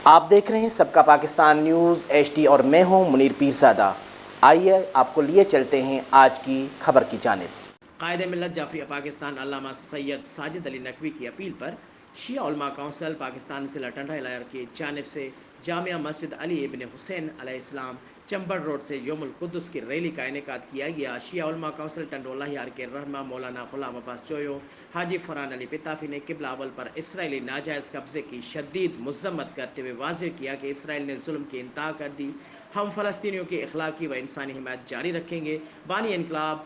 آپ دیکھ رہے ہیں سب کا پاکستان نیوز HD اور میں ہوں منیر پیرزادہ۔ آئیے آپ کو لیے چلتے ہیں آج کی خبر کی جانب۔ قائد ملت جعفری پاکستان علامہ سید ساجد علی نقوی کی اپیل پر شیعہ علماء کونسل پاکستان ضلع ٹنڈا الائر کی جانب سے جامعہ مسجد علی ابن حسین علیہ السلام چمبڑ روڈ سے یوم القدس کی ریلی کا انعقاد کیا گیا۔ شیعہ علماء کونسل ٹنڈوالہ یار کے رہنما مولانا غلام عباس چویو، حاجی فرحان علی پتافی نے قبلہ اول پر اسرائیلی ناجائز قبضے کی شدید مذمت کرتے ہوئے واضح کیا کہ اسرائیل نے ظلم کی انتہا کر دی۔ ہم فلسطینیوں کی اخلاقی و انسانی حمایت جاری رکھیں گے۔ بانی انقلاب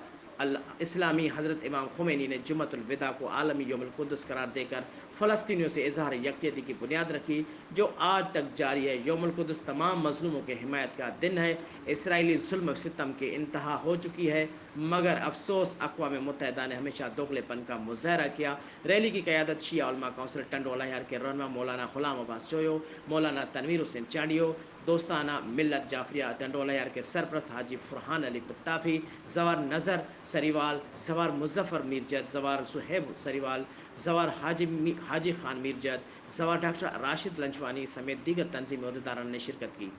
اسلامی حضرت امام خمینی نے جمعۃ الوداع کو عالمی یوم القدس قرار دے کر فلسطینیوں سے اظہار یکجہتی کی بنیاد رکھی، جو آج تک جاری ہے۔ یوم القدس تمام مظلوموں کے حمایت کا دن ہے۔ اسرائیلی ظلم و ستم کی انتہا ہو چکی ہے، مگر افسوس اقوام متحدہ نے ہمیشہ دوغلے پن کا مظاہرہ کیا۔ ریلی کی قیادت شیعہ علماء کونسل ٹنڈوالہ یار کے رہنما مولانا غلام عباس چویو، مولانا تنویر حسین چانڈیو، دوستانہ ملت جعفریہ ٹنڈوالہ یار کے سرپرست حاجی فرحان علی پتافی، زوار نظر سریوال، زوار مظفر میرجت، زوار صہیب سریوال، زوار حاجی خان میرجت، زوار ڈاکٹر راشد لنچوانی سمیت دیگر تنظیمی عہدیداران نے شرکت کی۔